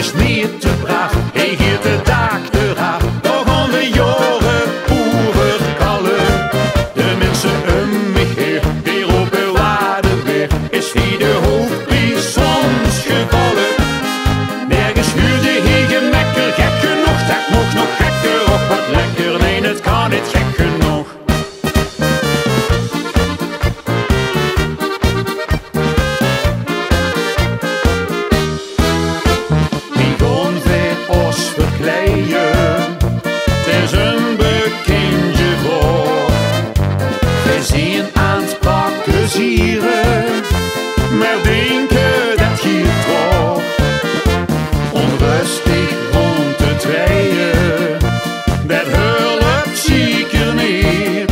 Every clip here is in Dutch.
jongens niet te braaf, hij giet de dag eraf. Toch gaan we jaren overkallen. De mensen om mij heen, die roepen waarde weer. Is hij de hoofdprijs soms gevallen? Nergens huurde hij gemekker, gek genoeg, dat mocht nog gekker. Och wat lekker, nee het kan niet gek genoeg. Het is een bekendje voor. We zien aan het pakken zieren, maar denken dat hier toch onrustig rond te tweeën. Dat hulp zeker niet.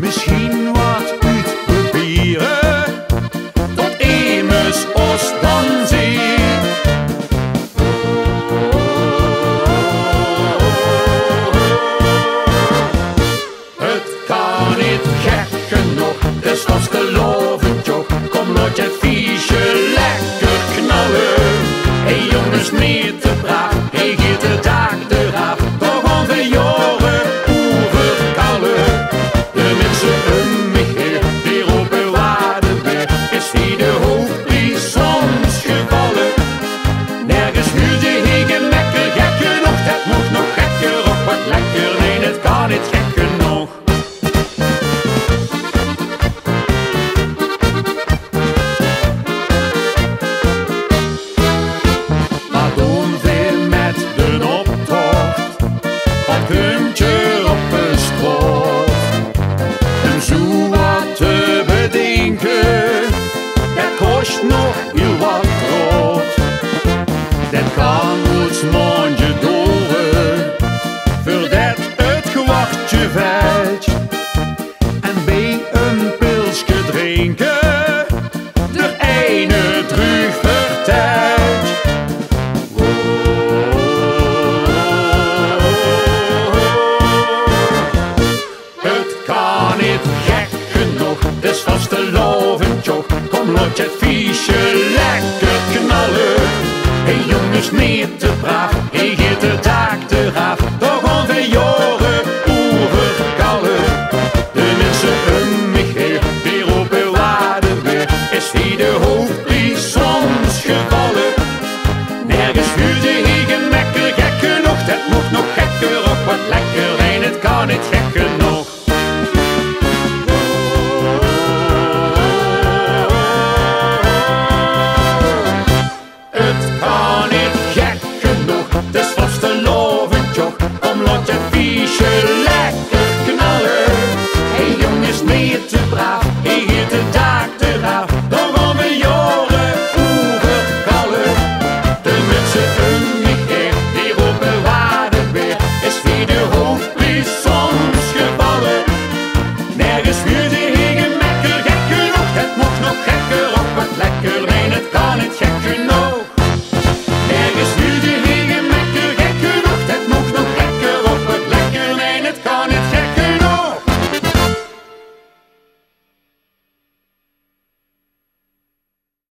Misschien wat uitproberen, tot immers ons dan ziet. Dus vast gelovend joh, kom laat je het viesje lekker knallen. Hey jongens, niet te braaf, hey giet de dag eraf. Toch gaan we jaren overkallen. De mensen om mij heen, die roepen waarde weer. Is hij de hoofdprijs soms gevallen? Nergens huurde hij gemekker, gek genoeg, dat moet nog gekker. Och wat lekker, nee het kan niet gek genoeg. Nog heel wat brood, dat kan ons mondje doren, voordat het kwartje valt. En bij een pilsje drinken, de ene druif vertelt. Het kan niet gek genoeg, dus vast te lovend joh. Kom laat je het viesje lekker knallen. Hey jongens, niet te braaf, hij giet de dag eraf.